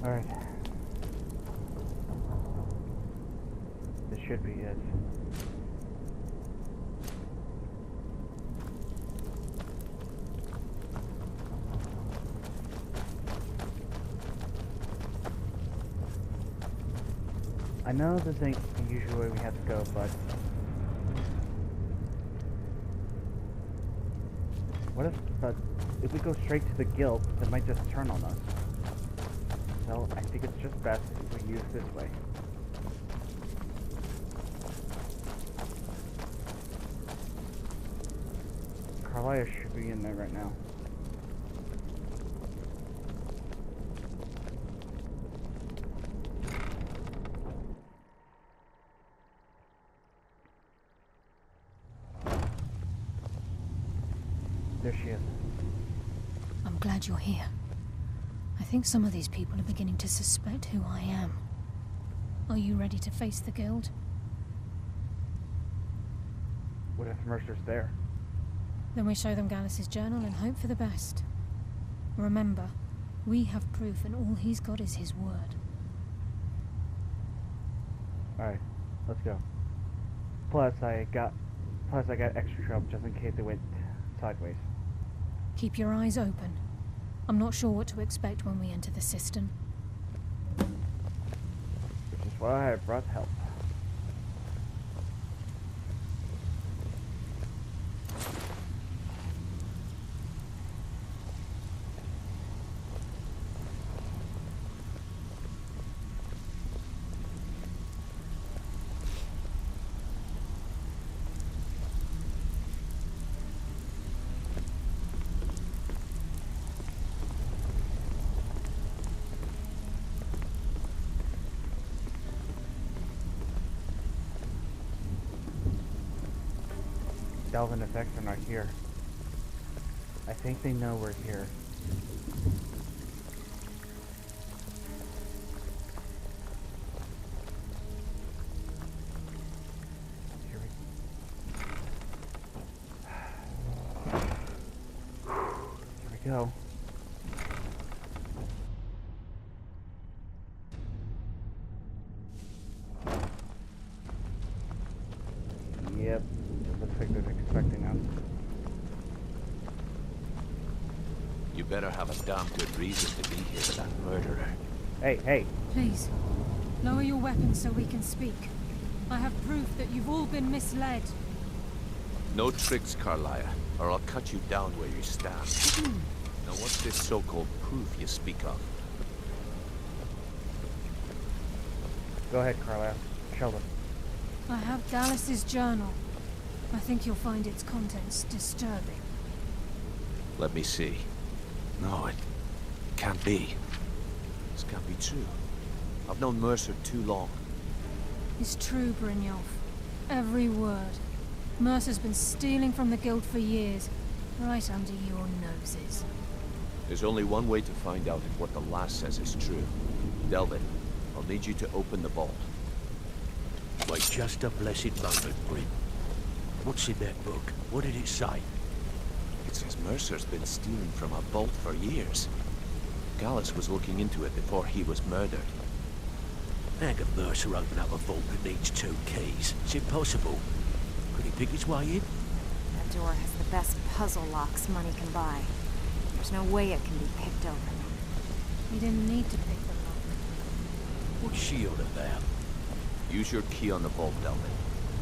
Alright. This should be it. I know this ain't the usual way we have to go, but what if we go straight to the guild, they might just turn on us. So I think it's just best if we use this way. Karliah should be in there right now. There she is. I'm glad you're here. I think some of these people are beginning to suspect who I am. Are you ready to face the guild? What if Mercer's there? Then we show them Gallus's journal and hope for the best. Remember, we have proof and all he's got is his word. Alright, let's go. Plus I got extra trouble just in case they went sideways. Keep your eyes open. I'm not sure what to expect when we enter the cistern. Which is why I brought help. Delvin effects are not here. I think they know we're here. Here we go. Yep. Looks like they're expecting us. You better have a damn good reason to be here with that murderer. Hey. Please, lower your weapons so we can speak. I have proof that you've all been misled. No tricks, Karliah, or I'll cut you down where you stand. Now what's this so-called proof you speak of? Go ahead, Karliah. Sheldon. I have Gallus's journal. I think you'll find its contents disturbing. Let me see. No, it can't be. This can't be true. I've known Mercer too long. It's true, Brynjolf. Every word. Mercer's been stealing from the guild for years, right under your noses. There's only one way to find out if what the lass says is true. Delvin, I'll need you to open the vault. Wait just a blessed moment, Bryn. What's in that book? What did it say? It says Mercer's been stealing from a vault for years. Gallus was looking into it before he was murdered. How can Mercer open up a vault that needs 2 keys? It's impossible. Could he pick his way in? That door has the best puzzle locks money can buy. There's no way it can be picked open. You didn't need to pick the lock. What's she on about? Use your key on the vault, Delvin.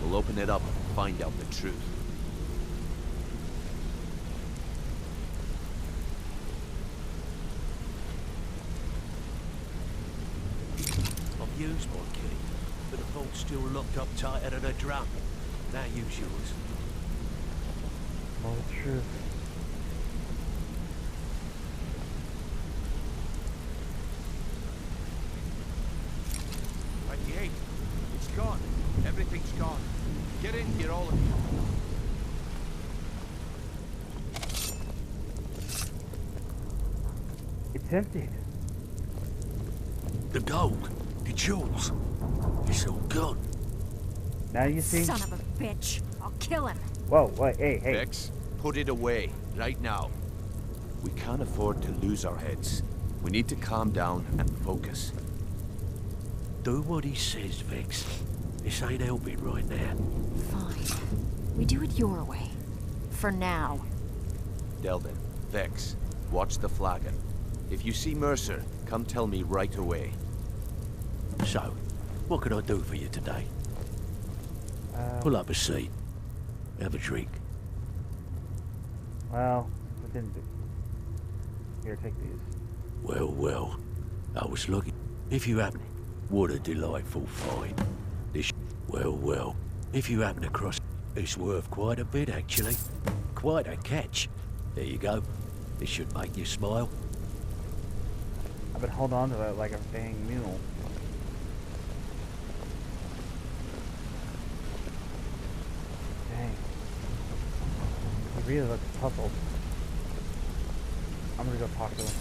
We'll open it up and find out the truth. I've used my key, but the vault's still locked up tighter than a drum. Now use yours. All the truth. Right, the 8. It's gone. Everything's gone. Get in here, all of you. It's emptied. The gold, the jewels, it's all gone. Now you see? Son of a bitch! I'll kill him! Whoa, wait, hey. Vex, put it away, right now. We can't afford to lose our heads. We need to calm down and focus. Do what he says, Vex. This ain't helping right now. Fine. We do it your way. For now. Delvin, Vex, watch the flagon. If you see Mercer, come tell me right away. So, what can I do for you today? Pull up a seat. Have a drink. Well, I didn't do. Here, take these. Well, well. I was looking. If you happen... What a delightful find. This... Well, well. If you happen across... It's worth quite a bit, actually. Quite a catch. There you go. This should make you smile. I've been holding on to it like a dang mule. Dang. He really looks puzzled. I'm gonna go talk to him.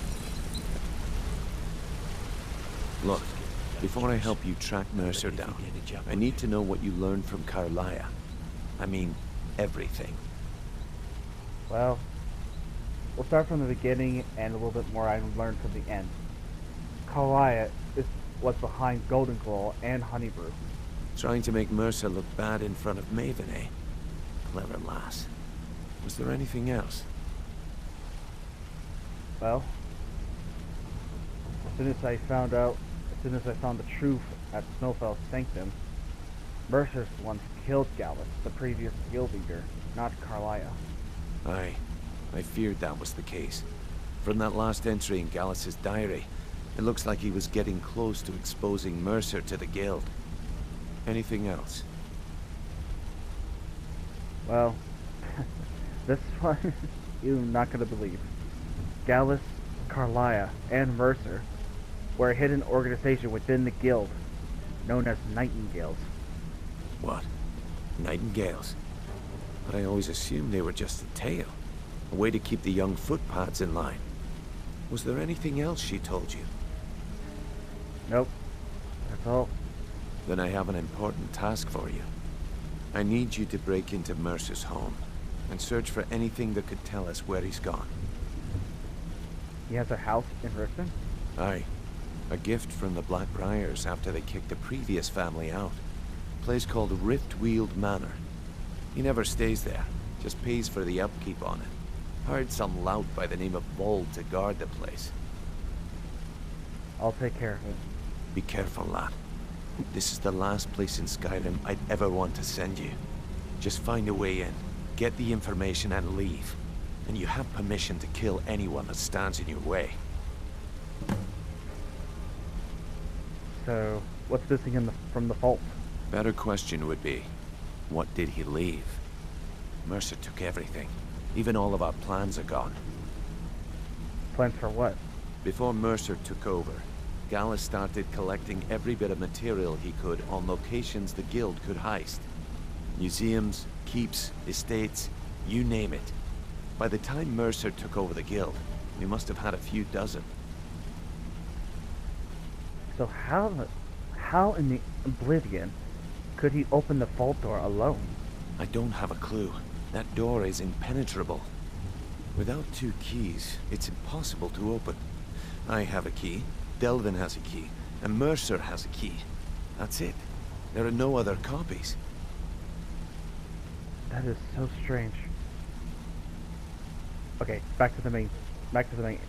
Look, before I help you track Mercer down, I need to know what you learned from Karliah. I mean, everything. Well, we'll start from the beginning and a little bit more I learned from the end. Karliah is what's behind Golden Claw and Honeybrew. Trying to make Mercer look bad in front of Maven, eh? Clever lass. Was there anything else? Well, as soon as I found the truth at Snowfell's Sanctum, Mercer's the one who killed Gallus, the previous guild leader, not Karliah. Aye, I feared that was the case. From that last entry in Gallus's diary, it looks like he was getting close to exposing Mercer to the guild. Anything else? Well, this one you're not gonna believe. Gallus, Karliah, and Mercer were a hidden organization within the guild, known as Nightingales. What? Nightingales? But I always assumed they were just a tale. A way to keep the young footpads in line. Was there anything else she told you? Nope. That's all. Then I have an important task for you. I need you to break into Mercer's home and search for anything that could tell us where he's gone. He has a house in Richmond? Aye. A gift from the Blackbriars after they kicked the previous family out. A place called Riftweald Manor. He never stays there, just pays for the upkeep on it. Hired some lout by the name of Vold to guard the place. I'll take care of it. Be careful, lad. This is the last place in Skyrim I'd ever want to send you. Just find a way in, get the information and leave. And you have permission to kill anyone that stands in your way. So, what's missing from the vault? Better question would be, what did he leave? Mercer took everything. Even all of our plans are gone. Plans for what? Before Mercer took over, Gallus started collecting every bit of material he could on locations the guild could heist. Museums, keeps, estates, you name it. By the time Mercer took over the guild, we must have had a few dozen. So how in the Oblivion could he open the vault door alone? I don't have a clue. That door is impenetrable. Without 2 keys, it's impossible to open. I have a key, Delvin has a key, and Mercer has a key. That's it. There are no other copies. That is so strange. Okay, back to the main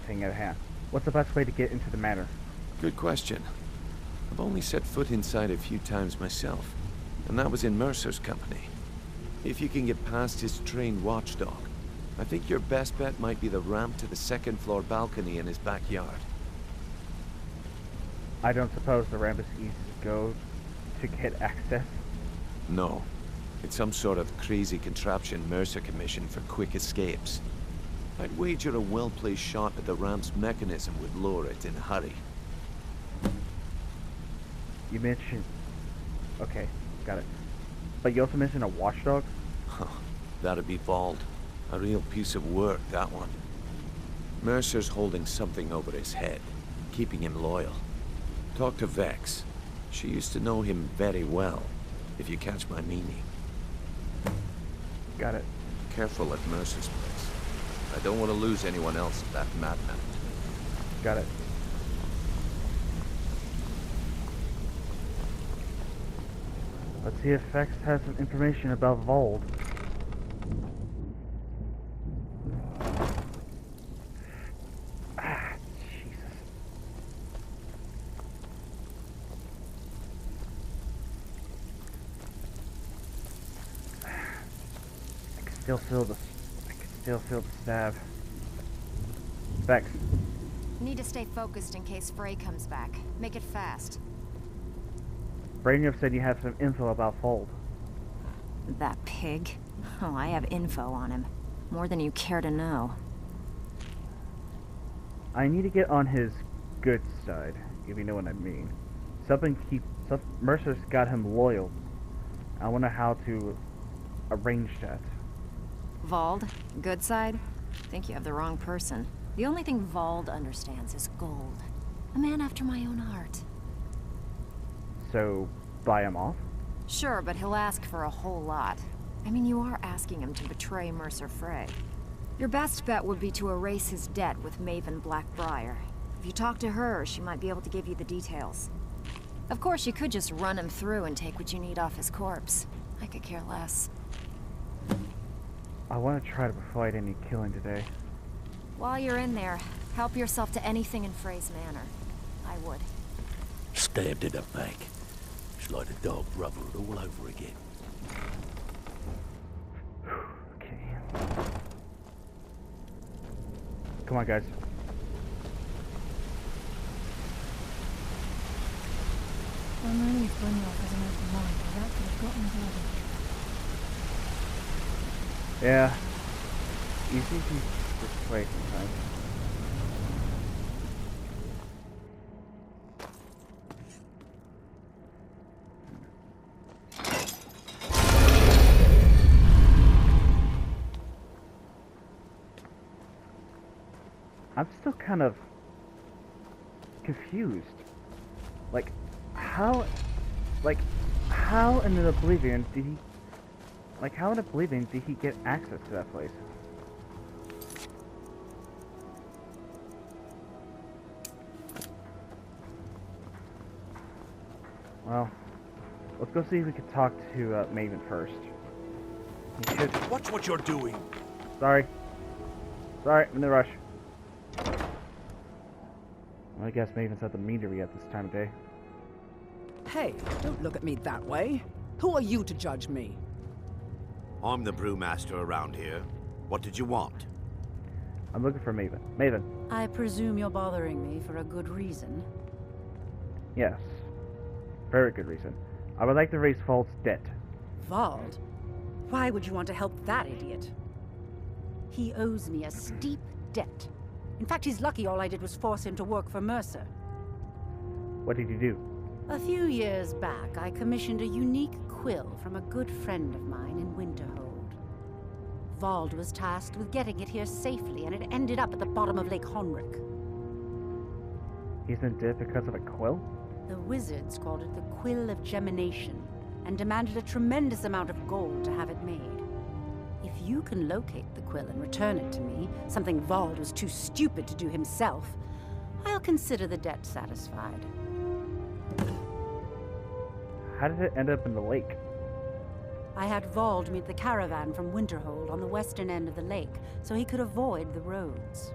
thing at hand. What's the best way to get into the manor? Good question. I've only set foot inside a few times myself, and that was in Mercer's company. If you can get past his trained watchdog, I think your best bet might be the ramp to the 2nd floor balcony in his backyard. I don't suppose the ramp is easy to go to get access? No. It's some sort of crazy contraption Mercer commissioned for quick escapes. I'd wager a well-placed shot at the ramp's mechanism would lure it in a hurry. You mentioned... Okay, got it. But you also mentioned a watchdog? Huh, that'd be Vold. A real piece of work, that one. Mercer's holding something over his head, keeping him loyal. Talk to Vex. She used to know him very well, if you catch my meaning. Got it. Careful at Mercer's place. I don't want to lose anyone else to that madman. Got it. Let's see if Vex has some information about Vold. Ah, Jesus. I can still feel the stab. Vex. Need to stay focused in case Frey comes back. Make it fast. Brynjolf said you have some info about Vold. That pig? Oh, I have info on him. More than you care to know. I need to get on his good side, if you know what I mean. Mercer's got him loyal. I wonder how to arrange that. Vold? Good side? Think you have the wrong person. The only thing Vold understands is gold. A man after my own heart. So, buy him off? Sure, but he'll ask for a whole lot. I mean, you are asking him to betray Mercer Frey. Your best bet would be to erase his debt with Maven Blackbriar. If you talk to her, she might be able to give you the details. Of course, you could just run him through and take what you need off his corpse. I could care less. I want to try to avoid any killing today. While you're in there, help yourself to anything in Frey's manor. I would. Stabbed in the back. It's like the dog brother all over again. Okay. Come on, guys. I'm relieved Brynjolf has an open mind, but that could have gotten bloody. Yeah. Easy to persuade sometimes. I'm still kind of confused. How in Oblivion did he get access to that place? Well, let's go see if we can talk to Maven first. He should... Watch what you're doing. Sorry, I'm in a rush. Well, I guess Maven's at the meadery at this time of day. Hey, don't look at me that way. Who are you to judge me? I'm the brewmaster around here. What did you want? I'm looking for Maven. Maven. I presume you're bothering me for a good reason. Yes. Very good reason. I would like to raise Vold's debt. Vold? Why would you want to help that idiot? He owes me a steep debt. In fact, he's lucky all I did was force him to work for Mercer. What did you do? A few years back, I commissioned a unique quill from a good friend of mine in Winterhold. Vold was tasked with getting it here safely, and it ended up at the bottom of Lake Honrick. He's in debt because of a quill? The wizards called it the Quill of Gemination, and demanded a tremendous amount of gold to have it made. If you can locate the quill and return it to me, something Vold was too stupid to do himself, I'll consider the debt satisfied. How did it end up in the lake? I had Vold meet the caravan from Winterhold on the western end of the lake, so he could avoid the roads.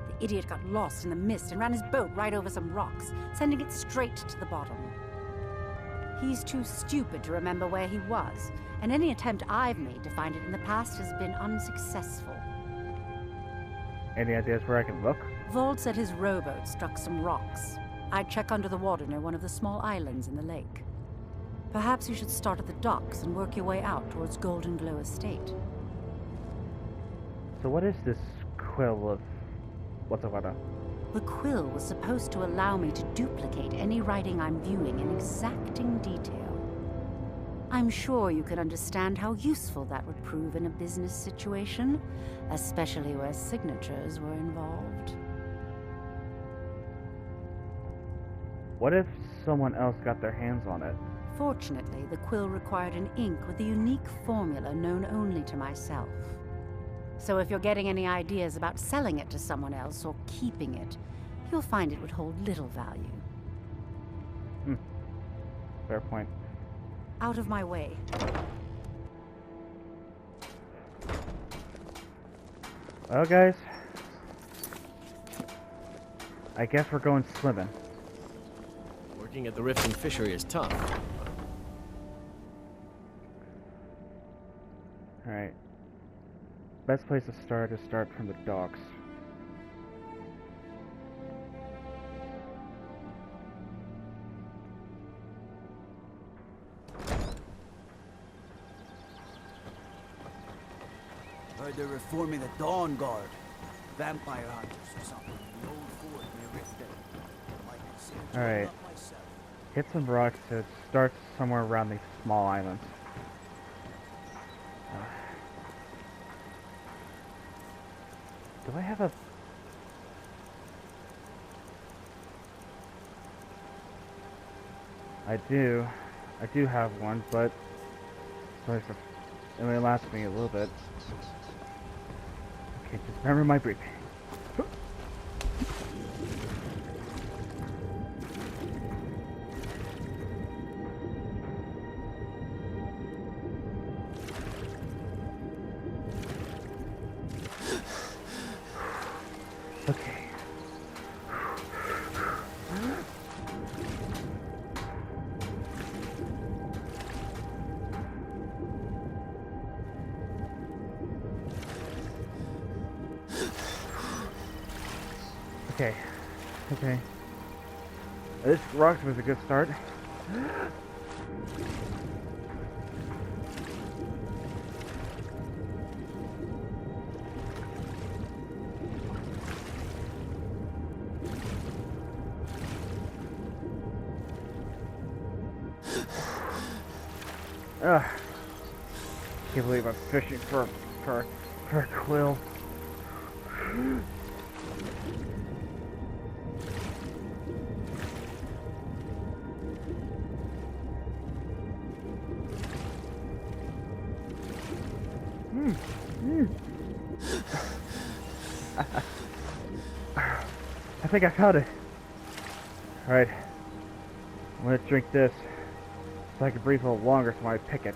The idiot got lost in the mist and ran his boat right over some rocks, sending it straight to the bottom. He's too stupid to remember where he was, and any attempt I've made to find it in the past has been unsuccessful. Any ideas where I can look? Vold said his rowboat struck some rocks. I'd check under the water near one of the small islands in the lake. Perhaps you should start at the docks and work your way out towards Golden Glow Estate. So what is this quill of... whatsoever? The quill was supposed to allow me to duplicate any writing I'm viewing in exacting detail. I'm sure you can understand how useful that would prove in a business situation, especially where signatures were involved. What if someone else got their hands on it? Fortunately, the quill required an ink with a unique formula known only to myself. So if you're getting any ideas about selling it to someone else or keeping it, you'll find it would hold little value. Fair point. Out of my way. Well, guys, I guess we're going swimming. Working at the Riften Fishery is tough. Alright. Best place to start is start from the docks. Heard they're reforming the Dawnguard. Vampire hunters or something. The old fort near Riften. Alright. Hit some rocks to start somewhere around these small islands. Do I have a... I do have one, but it only lasts me a little bit. Okay, just remember my breathing. Okay. Okay. This rocks was a good start. Can't believe I'm fishing for a quill. I think I found it. Alright. I'm gonna drink this so I can breathe a little longer so I pick it.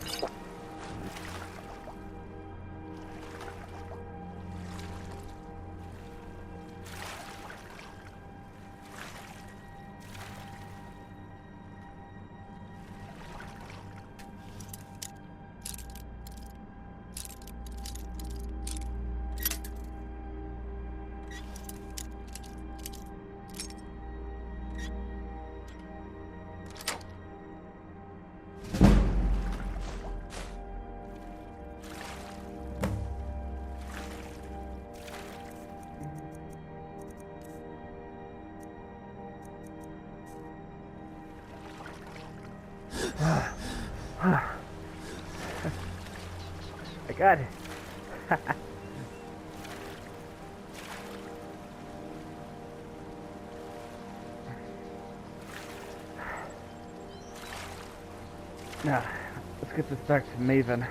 I got it. Now, let's get this back to Maven.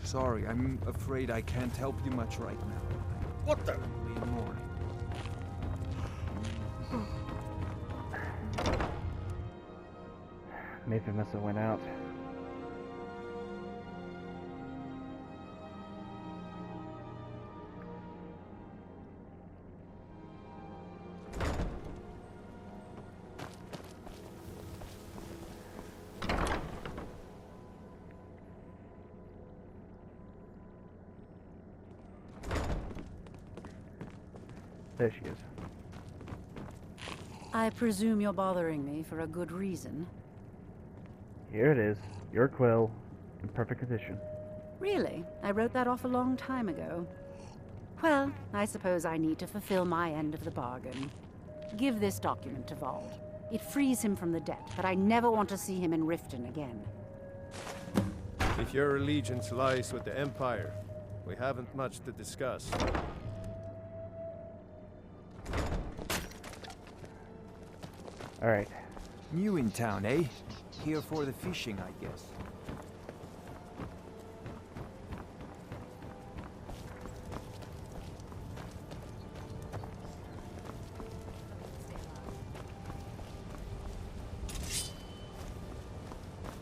Sorry, I'm afraid I can't help you much right now. What the? Morning. Maven must have went out. There she is. I presume you're bothering me for a good reason. Here it is. Your quill, in perfect condition. Really? I wrote that off a long time ago. Well, I suppose I need to fulfill my end of the bargain. Give this document to Vald. It frees him from the debt, but I never want to see him in Riften again. If your allegiance lies with the Empire, we haven't much to discuss. Alright. New in town, eh? Here for the fishing, I guess.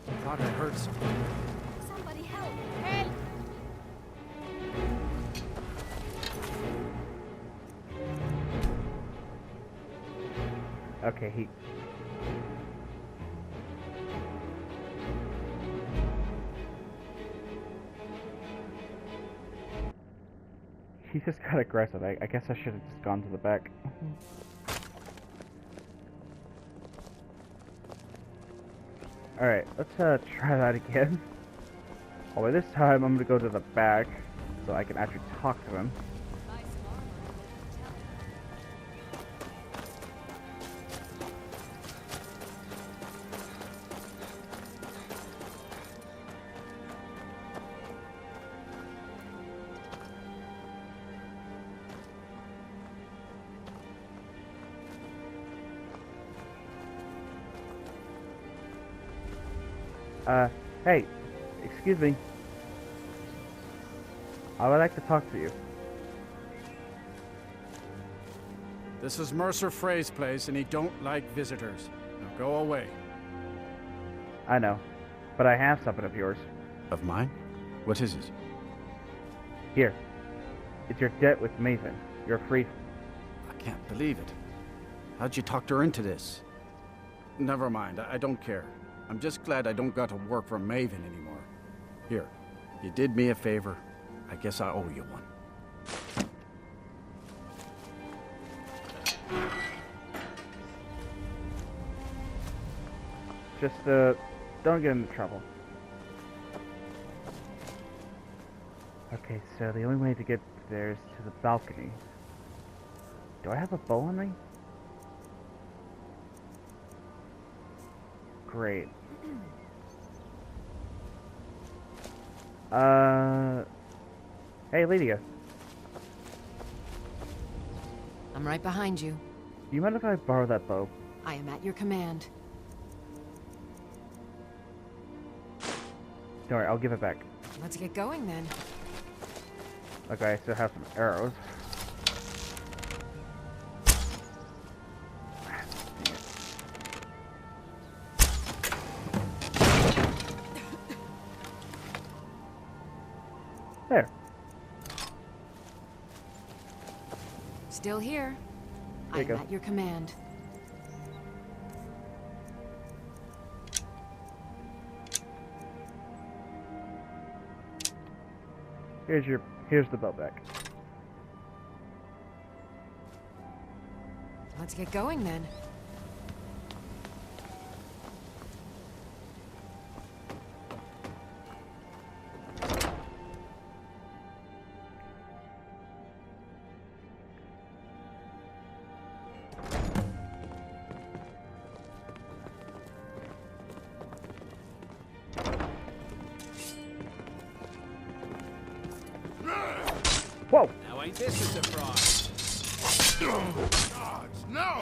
I thought I heard something. Somebody help! Help! Okay, he... He just got aggressive. I guess I should have just gone to the back. Alright, let's try that again. Only this time I'm gonna go to the back so I can actually talk to him. Hey, excuse me. I would like to talk to you. This is Mercer Frey's place, and he don't like visitors. Now go away. I know, but I have something of yours. Of mine? What is it? Here. It's your debt with Maven. You're free. I can't believe it. How'd you talk her into this? Never mind, I don't care. I'm just glad I don't got to work for Maven anymore. Here, you did me a favor. I guess I owe you one. Just, don't get into trouble. Okay, so the only way to get there is to the balcony. Do I have a bow on me? Great. Hey, Lydia. I'm right behind you. Do you mind if I borrow that bow? I am at your command. Don't worry, I'll give it back. Let's get going then. Okay, I still have some arrows. There. Still here. There you I am go. at your command. Here's the bow back. Let's get going then. Whoa! Now ain't this a surprise? Gods, no!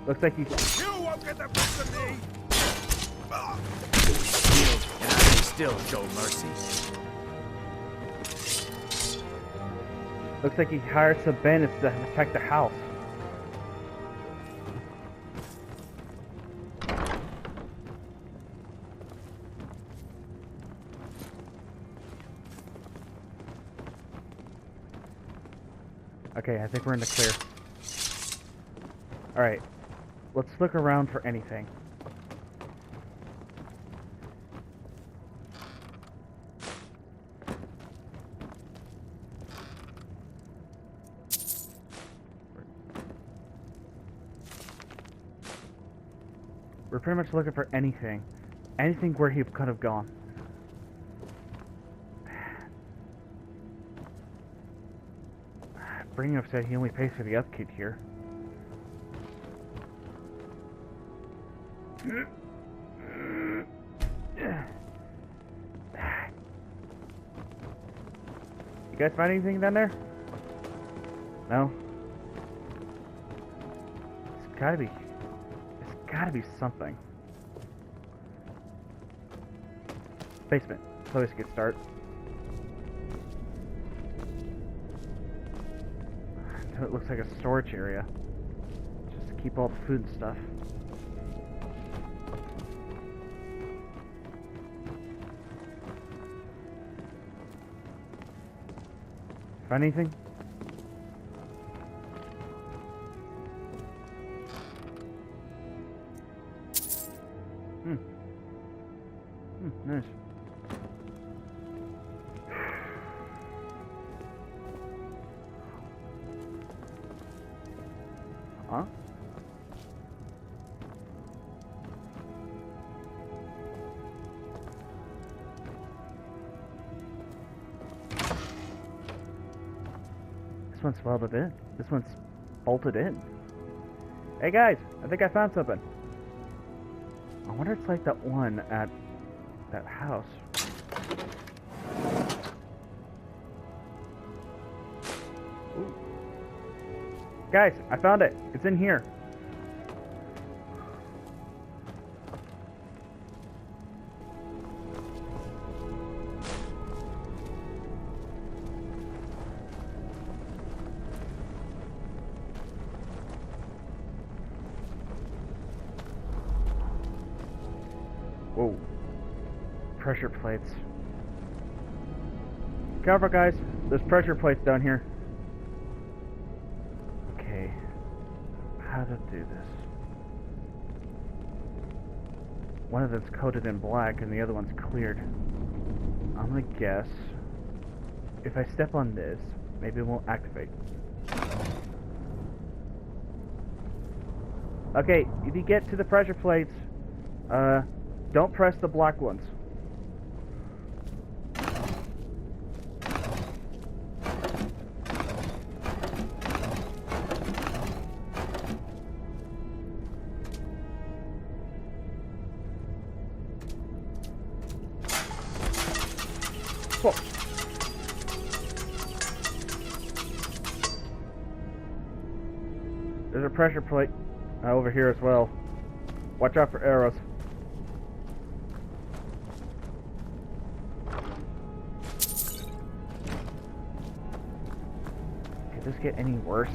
Looks like he's... You won't get the best of me! And I may still show mercy. Looks like he hired some bandits to protect the house. Okay, I think we're in the clear. Alright, let's look around for anything. We're pretty much looking for anything. Anything where he could have gone. Brynjolf said he only pays for the upkeep here. You guys find anything down there? No? It's gotta be something. Basement. Place to get start. It looks like a storage area. Just to keep all the food and stuff. Find anything? Nice. Huh? This one's welded in. This one's bolted in. Hey guys, I think I found something. I wonder if it's like that one at that house. Ooh. Guys, I found it. It's in here. Whoa. Pressure plates. Careful, guys. There's pressure plates down here. Okay. How to do this? One of them's coated in black and the other one's cleared. I'm gonna guess if I step on this, maybe it won't activate. Okay, if you get to the pressure plates, don't press the black ones. Whoa. There's a pressure plate over here as well. Watch out for arrows. Could this get any worse?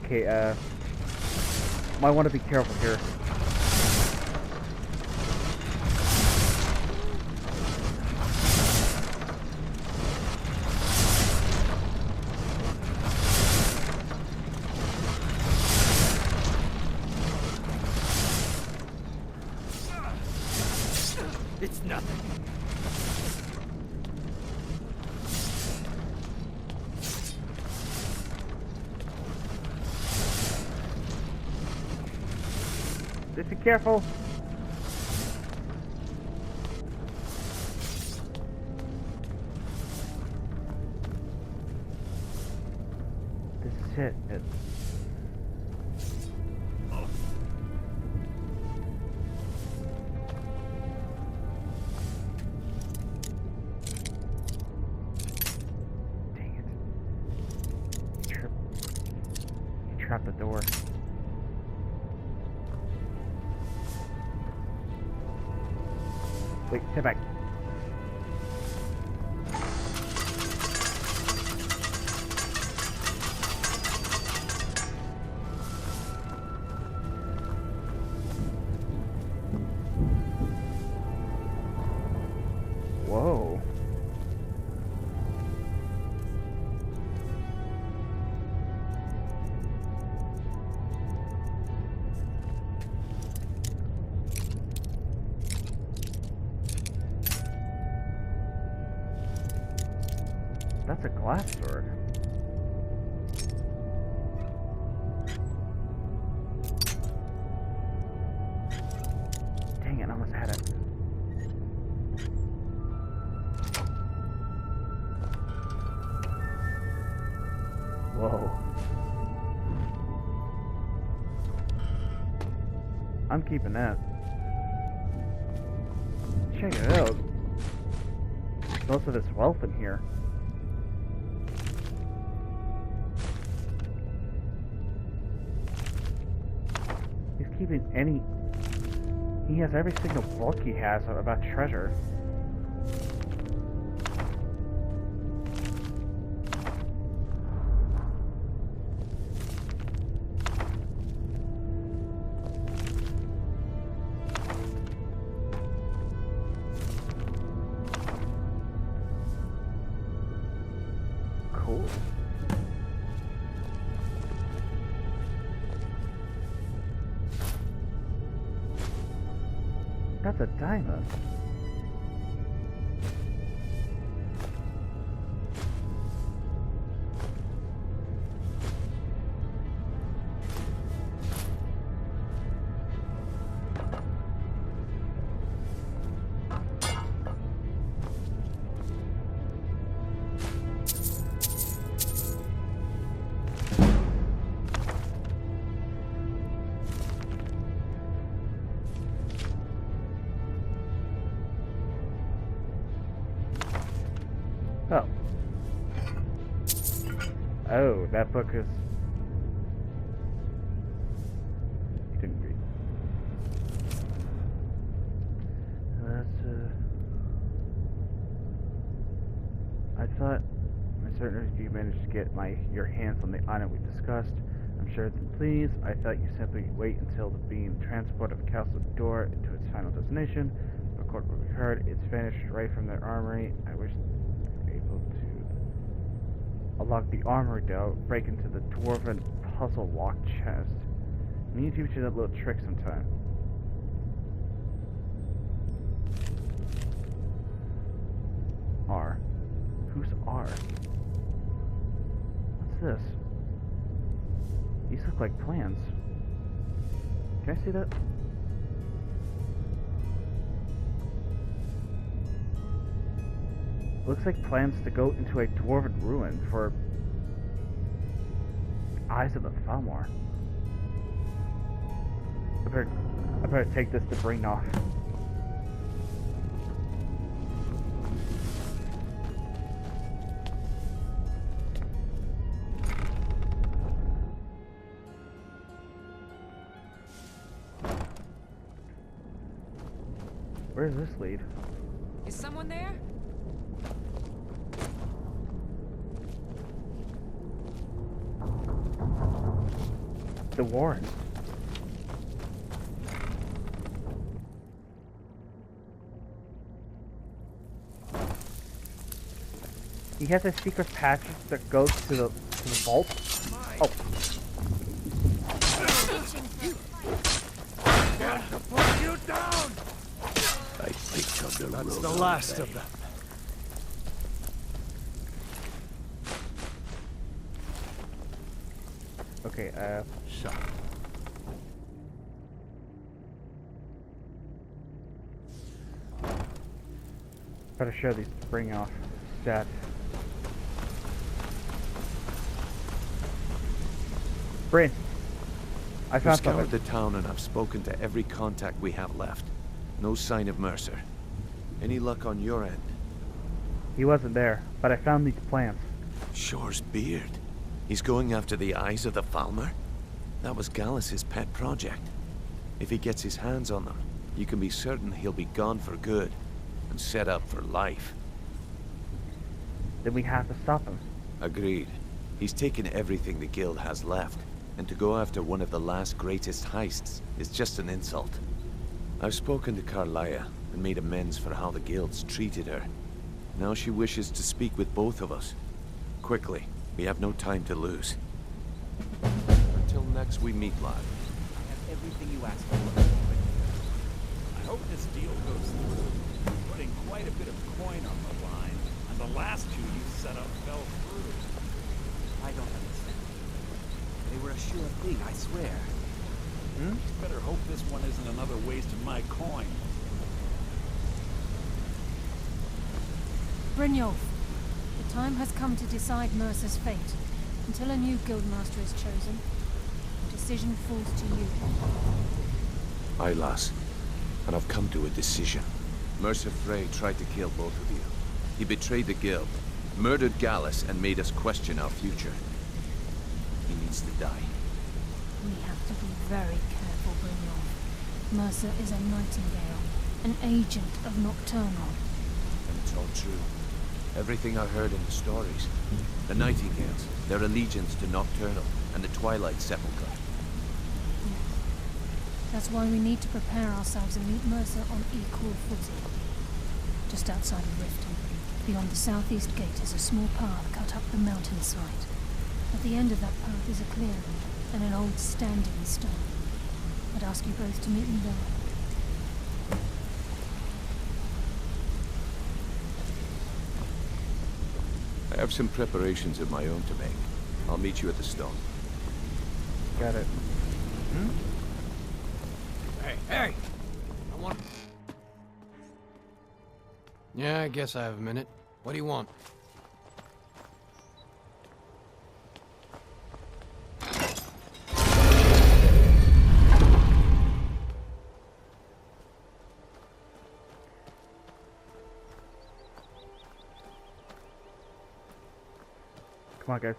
Okay, might want to be careful here. It's nothing. Just be careful. This is it. Dang it. You trapped the door. Wait, step back. Whoa. That's a glass sword. Whoa. I'm keeping that. Check it out. Most of this wealth in here. He's keeping any... He has every single book he has about treasure. Cool. That's a diamond. Oh. Oh, that book is... You didn't read. That's, I thought... I'm certain if you managed to get your hands on the item we discussed. I'm sure that please. I thought you simply wait until the being transported of Castle Door into its final destination. According to what we heard, it's vanished right from their armory. I wish able to unlock the armory door, break into the dwarven puzzle lock chest. I need to teach you that little trick sometime. R. Who's R? What's this? These look like plans. Can I see that? Looks like plans to go into a dwarven ruin for Eyes of the Falmer. I better take this to Brynjolf. Where does this lead? Is someone there? The Warren. He has a secret passage that goes to the vault. Oh. Put you down! They picked up the That's the last of them. Okay, so. Better show these Brynjolf stats. Bryn, I found something. We've scoured the town and I've spoken to every contact we have left. No sign of Mercer. Any luck on your end? He wasn't there, but I found these plans. Shore's beard. He's going after the Eyes of the Falmer? That was Gallus's pet project. If he gets his hands on them, you can be certain he'll be gone for good and set up for life. Then we have to stop him. Agreed. He's taken everything the guild has left, and to go after one of the last greatest heists is just an insult. I've spoken to Karliah and made amends for how the guild's treated her. Now she wishes to speak with both of us. Quickly, we have no time to lose. Until next we meet, lad. I have everything you asked for. I hope this deal goes through. Putting quite a bit of coin on the line, and the last two you set up fell through. I don't understand. They were a sure thing, I swear. Better hope this one isn't another waste of my coin. Brynjolf, the time has come to decide Mercer's fate. Until a new guildmaster is chosen, the decision falls to you. Aye, lass. And I've come to a decision. Mercer Frey tried to kill both of you. He betrayed the guild, murdered Gallus, and made us question our future. He needs to die. We have to be very careful, Brynjolf. Mercer is a Nightingale, an agent of Nocturnal. And it's all true. Everything I heard in the stories. The Nightingales, their allegiance to Nocturnal, and the Twilight Sepulchre. That's why we need to prepare ourselves and meet Mercer on equal footing. Just outside of Riften, beyond the southeast gate, is a small path cut up the mountainside. At the end of that path is a clearing and an old standing stone. I'd ask you both to meet me there. I have some preparations of my own to make. I'll meet you at the stone. Got it. Hey! I want... Yeah, I guess I have a minute. What do you want? Come on, guys.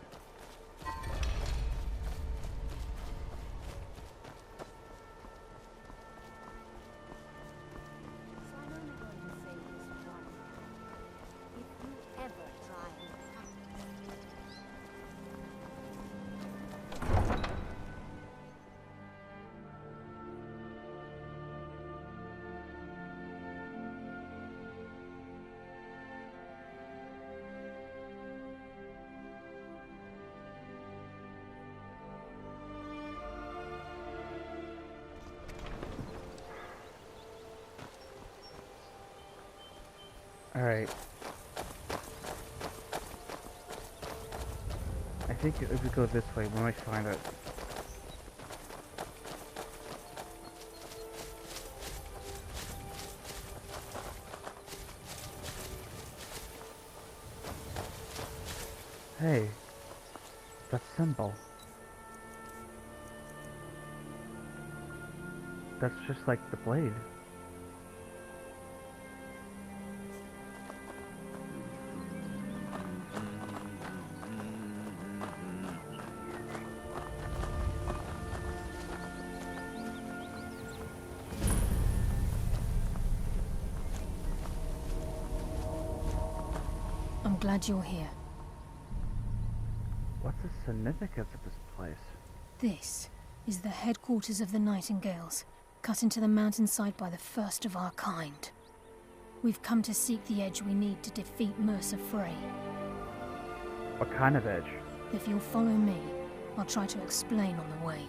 Alright. I think if we go this way, we might find it. Hey, that symbol. That's just like the blade. I'm glad you're here. What's the significance of this place? This is the headquarters of the Nightingales, cut into the mountainside by the first of our kind. We've come to seek the edge we need to defeat Mercer Frey. What kind of edge? If you'll follow me, I'll try to explain on the way.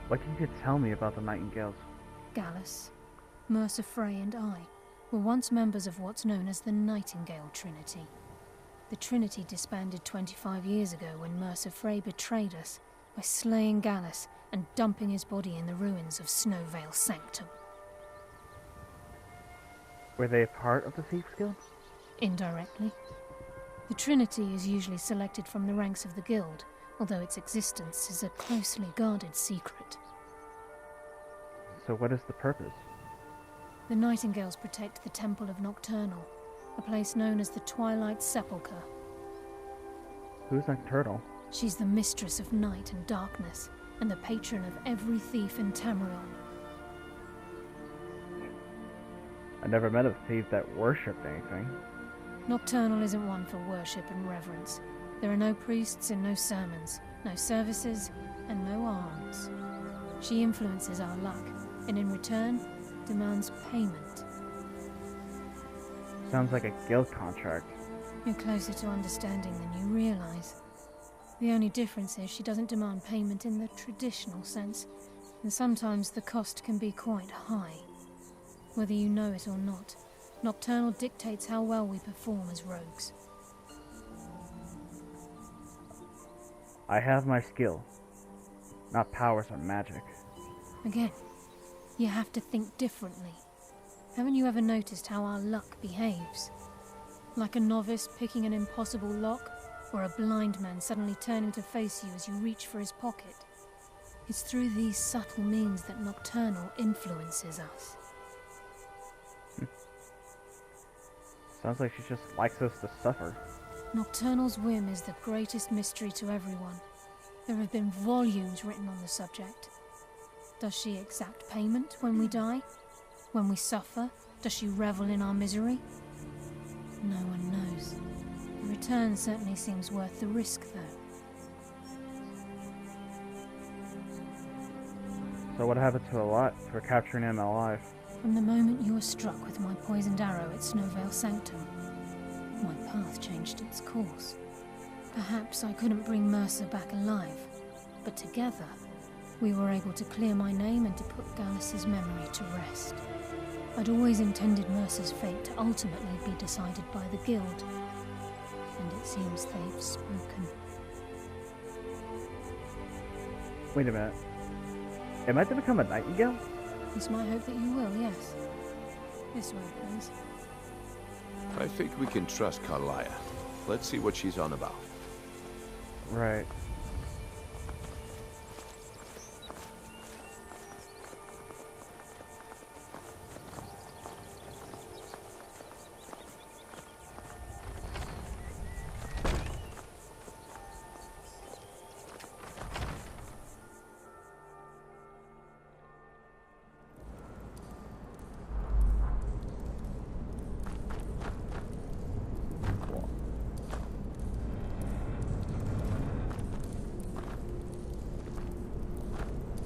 What can you tell me about the Nightingales? Gallus, Mercer Frey and I were once members of what's known as the Nightingale Trinity. The Trinity disbanded 25 years ago when Mercer Frey betrayed us by slaying Gallus and dumping his body in the ruins of Snowvale Sanctum. Were they a part of the Thieves Guild? Indirectly. The Trinity is usually selected from the ranks of the Guild, although its existence is a closely guarded secret. So what is the purpose? The Nightingales protect the Temple of Nocturnal, a place known as the Twilight Sepulchre. Who's Nocturnal? She's the mistress of night and darkness, and the patron of every thief in Tamriel. I never met a thief that worshipped anything. Nocturnal isn't one for worship and reverence. There are no priests and no sermons, no services, and no alms. She influences our luck, and in return, demands payment. Sounds like a guild contract. You're closer to understanding than you realize. The only difference is she doesn't demand payment in the traditional sense, and sometimes the cost can be quite high. Whether you know it or not, Nocturnal dictates how well we perform as rogues. I have my skill, not powers or magic. Again, you have to think differently. Haven't you ever noticed how our luck behaves? Like a novice picking an impossible lock, or a blind man suddenly turning to face you as you reach for his pocket. It's through these subtle means that Nocturnal influences us. Sounds like she just likes us to suffer. Nocturnal's whim is the greatest mystery to everyone. There have been volumes written on the subject. Does she exact payment when we die? When we suffer, does she revel in our misery? No one knows. The return certainly seems worth the risk, though. So what happened to Lot for capturing him alive? From the moment you were struck with my poisoned arrow at Snowvale Sanctum, my path changed its course. Perhaps I couldn't bring Mercer back alive, but together, we were able to clear my name and to put Gallus's memory to rest. I'd always intended Mercer's fate to ultimately be decided by the Guild, and it seems they've spoken. Wait a minute. Am I to become a Nightingale? It's my hope that you will, yes. This way, please. I think we can trust Karliah. Let's see what she's on about. Right.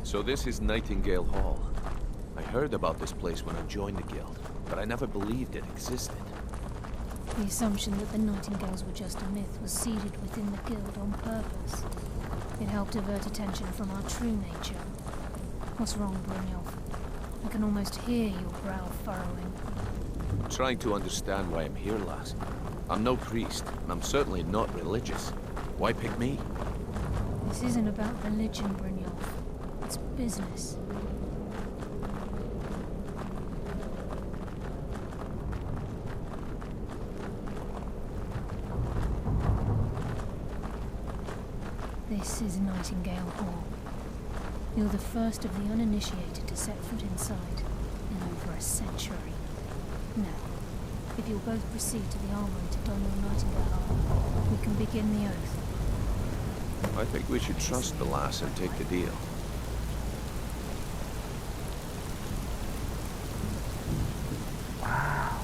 So this is Nightingale Hall. I heard about this place when I joined the guild, but I never believed it existed. The assumption that the Nightingales were just a myth was seeded within the guild on purpose. It helped divert attention from our true nature. What's wrong, Brynjolf? I can almost hear your brow furrowing. I'm trying to understand why I'm here, lass. I'm no priest, and I'm certainly not religious. Why pick me? This isn't about religion, Brynjolf. It's business. This is Nightingale Hall. You're the first of the uninitiated to set foot inside in over a century. Now, if you'll both proceed to the armory to don your Nightingale, we can begin the oath. I think we should trust the lass and take the deal. Wow.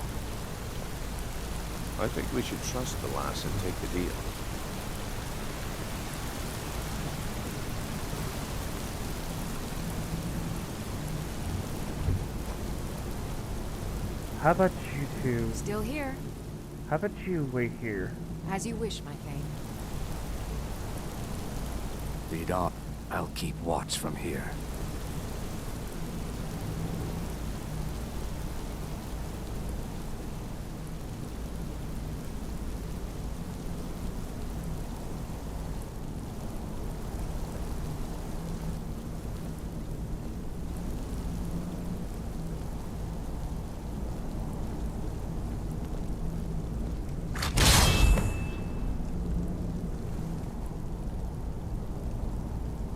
I think we should trust the lass and take the deal. How about you two? Still here. How about you wait here? As you wish, my Thane. Lead on. I'll keep watch from here.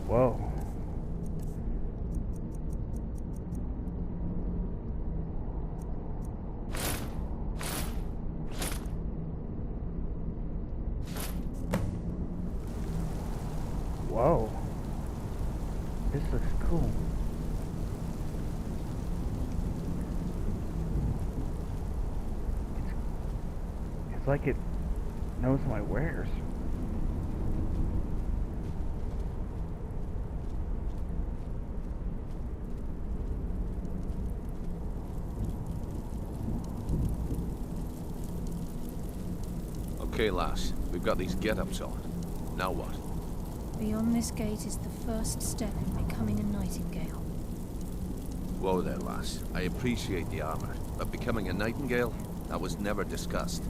Whoa. Whoa. This looks cool. It's like it knows my wares. Okay, lass. We've got these get-ups on. Now what? Beyond this gate is the first step in becoming a Nightingale. Whoa there, lass. I appreciate the armor, but becoming a Nightingale? That was never discussed.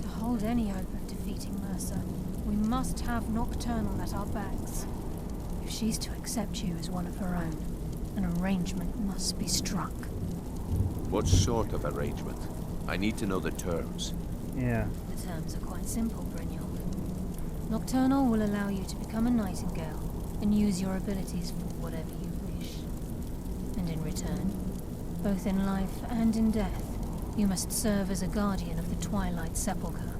To hold any hope of defeating Mercer, we must have Nocturnal at our backs. If she's to accept you as one of her own, an arrangement must be struck. What sort of arrangement? I need to know the terms. Yeah. The terms are quite simple, Brynjolf. Nocturnal will allow you to become a Nightingale and use your abilities for whatever you wish. And in return, both in life and in death, you must serve as a guardian of the Twilight Sepulchre.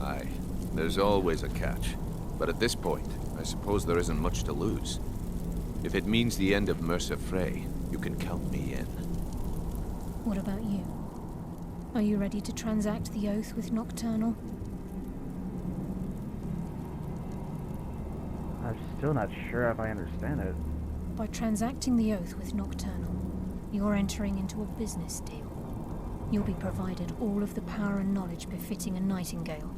Aye, there's always a catch. But at this point, I suppose there isn't much to lose. If it means the end of Mercer Frey, you can count me in. What about you? Are you ready to transact the oath with Nocturnal? I'm still not sure if I understand it. By transacting the oath with Nocturnal, you're entering into a business deal. You'll be provided all of the power and knowledge befitting a Nightingale.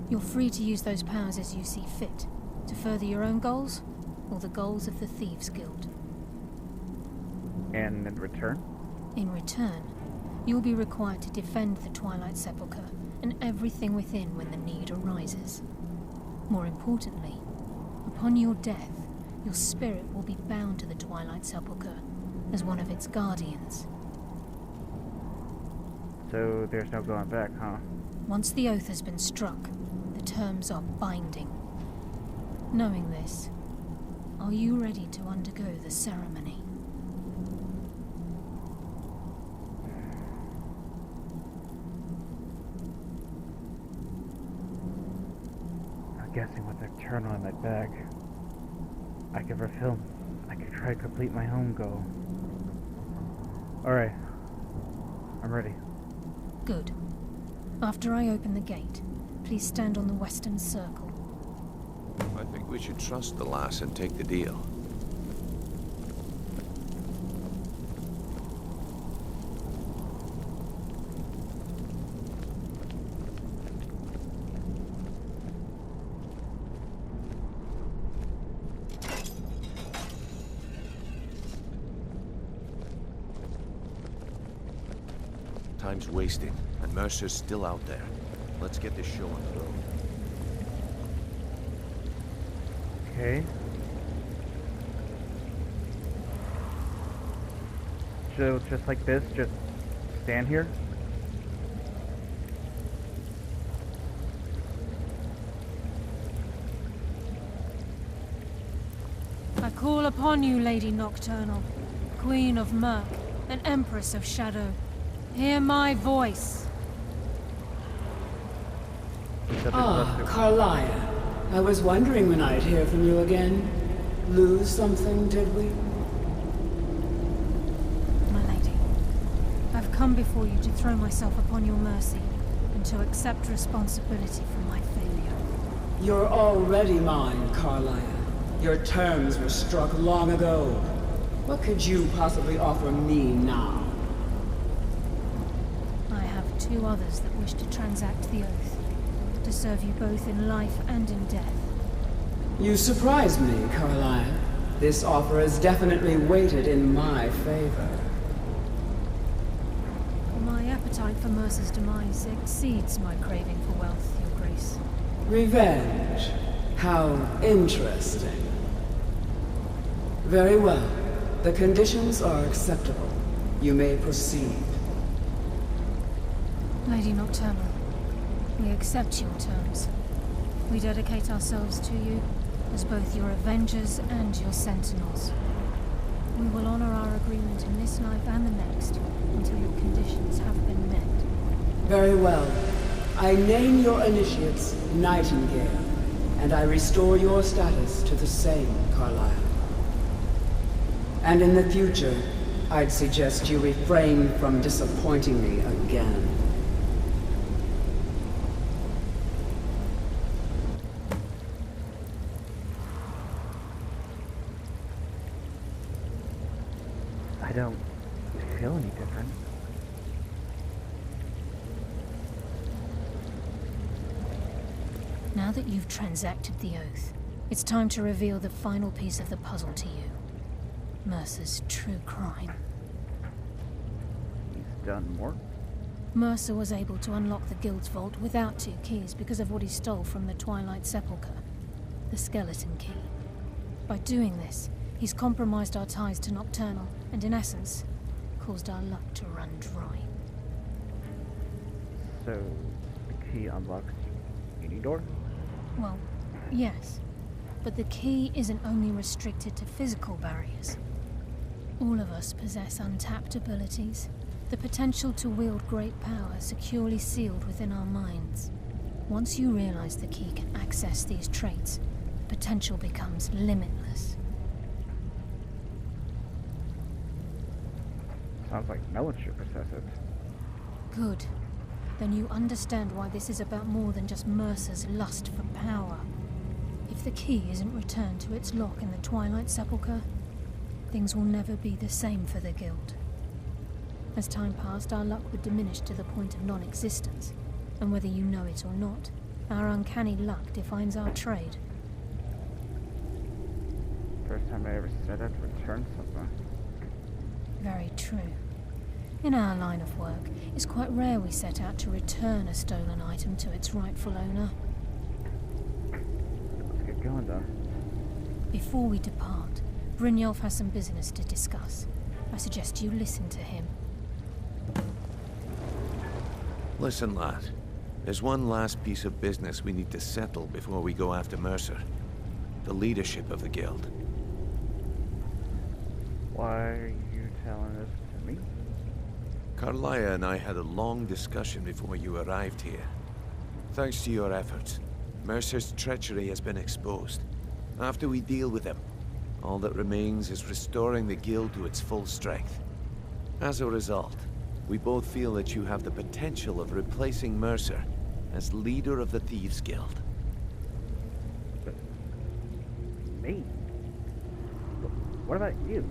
You're free to use those powers as you see fit, to further your own goals, or the goals of the Thieves' Guild. And in return? In return, you'll be required to defend the Twilight Sepulchre and everything within when the need arises. More importantly, upon your death, your spirit will be bound to the Twilight Sepulchre as one of its guardians. So there's no going back, huh? Once the oath has been struck, the terms are binding. Knowing this, are you ready to undergo the ceremony? I'm guessing with Nocturnal in my bag, I can try to complete my home goal. Alright. I'm ready. Good. After I open the gate, please stand on the western circle. I think we should trust the lass and take the deal. Time's wasting, and Mercer's still out there. Let's get this show on the road. Okay. So just like this, just stand here? I call upon you, Lady Nocturnal, Queen of Murk, and Empress of Shadow. Hear my voice. Ah, Karliah. I was wondering when I'd hear from you again. Lose something, did we? My lady, I've come before you to throw myself upon your mercy and to accept responsibility for my failure. You're already mine, Karliah. Your terms were struck long ago. What could you possibly offer me now? I have two others that wish to transact the oath, to serve you both in life and in death. You surprise me, Karliah. This offer is definitely weighted in my favor. My appetite for Mercer's demise exceeds my craving for wealth, Your Grace. Revenge. How interesting. Very well. The conditions are acceptable. You may proceed. Lady Nocturnal, we accept your terms. We dedicate ourselves to you as both your avengers and your sentinels. We will honor our agreement in this life and the next until your conditions have been met. Very well. I name your initiates Nightingale, and I restore your status to the same, Karliah. And in the future, I'd suggest you refrain from disappointing me again. I don't feel any different. Now that you've transacted the oath, it's time to reveal the final piece of the puzzle to you. Mercer's true crime. He's done more? Mercer was able to unlock the Guild's vault without 2 keys because of what he stole from the Twilight Sepulchre, the skeleton key. By doing this, he's compromised our ties to Nocturnal, and in essence, caused our luck to run dry. So, key unlocks any door? Well, yes. But the key isn't only restricted to physical barriers. All of us possess untapped abilities, the potential to wield great power securely sealed within our minds. Once you realize the key can access these traits, the potential becomes limitless. Sounds like no one should possess it. Good. Then you understand why this is about more than just Mercer's lust for power. If the key isn't returned to its lock in the Twilight Sepulchre, things will never be the same for the Guild. As time passed, our luck would diminish to the point of non-existence, and whether you know it or not, our uncanny luck defines our trade. First time I ever said I'd return something. Very true. In our line of work, it's quite rare we set out to return a stolen item to its rightful owner. Let's get going, though. Before we depart, Brynjolf has some business to discuss. I suggest you listen to him. Listen, lad. There's one last piece of business we need to settle before we go after Mercer. The leadership of the Guild. Why are you telling this to me? Karliah and I had a long discussion before you arrived here. Thanks to your efforts, Mercer's treachery has been exposed. After we deal with him, all that remains is restoring the Guild to its full strength. As a result, we both feel that you have the potential of replacing Mercer as leader of the Thieves Guild. But me? What about you?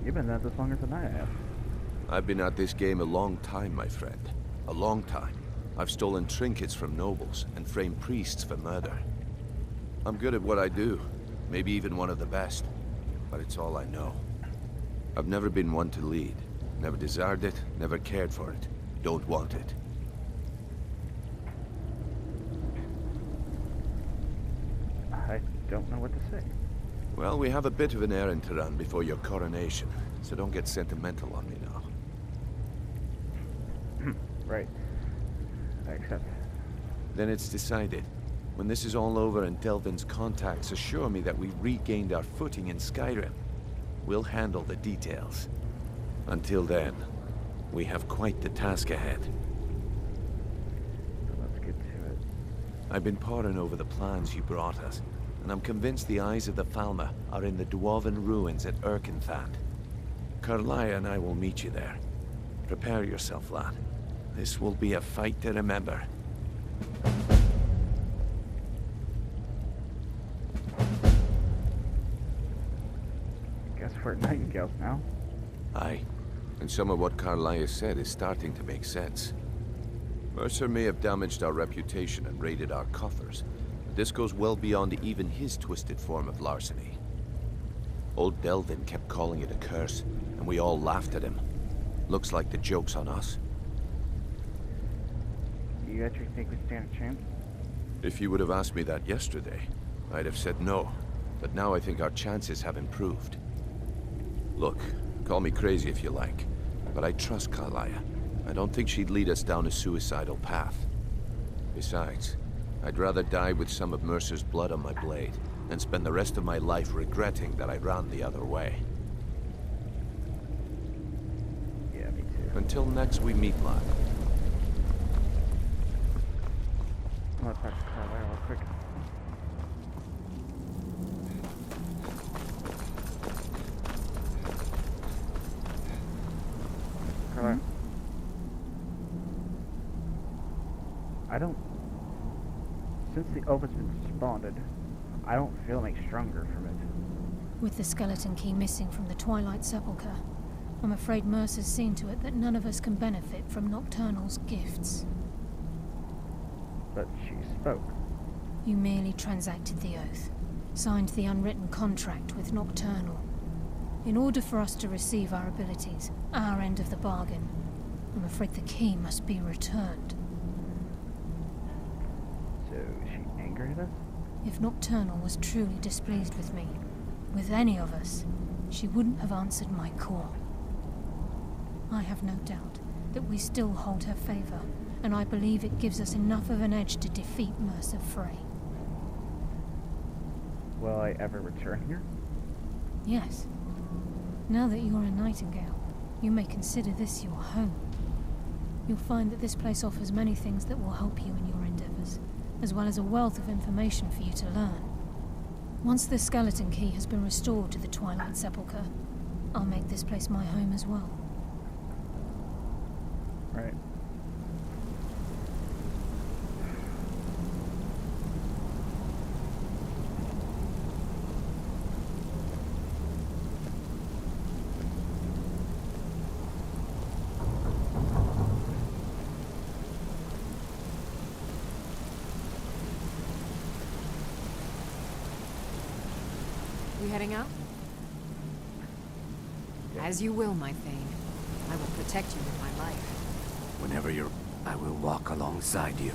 You've been at this longer than I have. I've been at this game a long time, my friend. A long time. I've stolen trinkets from nobles and framed priests for murder. I'm good at what I do. Maybe even one of the best. But it's all I know. I've never been one to lead. Never desired it, never cared for it. Don't want it. I don't know what to say. Well, we have a bit of an errand to run before your coronation, so don't get sentimental on me now. Right. I accept. Then it's decided. When this is all over and Delvin's contacts assure me that we've regained our footing in Skyrim, we'll handle the details. Until then, we have quite the task ahead. Let's get to it. I've been poring over the plans you brought us, and I'm convinced the eyes of the Falmer are in the Dwarven ruins at Erkenthand. Karliah and I will meet you there. Prepare yourself, lad. This will be a fight to remember. Guess we're at Nightingales now. Aye. And some of what Karliah said is starting to make sense. Mercer may have damaged our reputation and raided our coffers, but this goes well beyond even his twisted form of larceny. Old Delvin kept calling it a curse, and we all laughed at him. Looks like the joke's on us. You actually think we stand a chance? If you would have asked me that yesterday, I'd have said no. But now I think our chances have improved. Look, call me crazy if you like, but I trust Karliah. I don't think she'd lead us down a suicidal path. Besides, I'd rather die with some of Mercer's blood on my blade than spend the rest of my life regretting that I ran the other way. Yeah, me too. Until next we meet, lad. I'm gonna talk to Karliah real quick. Karliah. I don't... Since the Opus been responded, I don't feel any stronger from it. With the skeleton key missing from the Twilight Sepulchre, I'm afraid Mercer's seen to it that none of us can benefit from Nocturnal's gifts. But she spoke. You merely transacted the oath, signed the unwritten contract with Nocturnal. In order for us to receive our abilities, our end of the bargain, I'm afraid the key must be returned. So, is she angry at us? If Nocturnal was truly displeased with me, with any of us, she wouldn't have answered my call. I have no doubt that we still hold her favor, and I believe it gives us enough of an edge to defeat Mercer Frey. Will I ever return here? Yes. Now that you're a Nightingale, you may consider this your home. You'll find that this place offers many things that will help you in your endeavors, as well as a wealth of information for you to learn. Once the skeleton key has been restored to the Twilight Sepulchre, I'll make this place my home as well. Right. We heading out? As you will, my Thane. I will protect you with my life. Whenever you're... I will walk alongside you.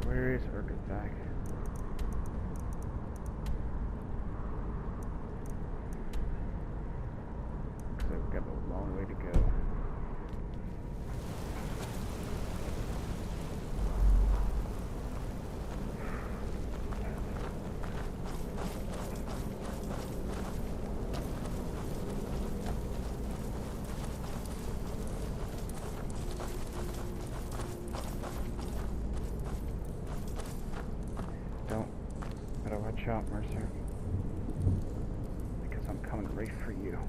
Where is Urgathac? Looks like we've got a long way to go. Better watch out, Mercer. Because I'm coming right for you.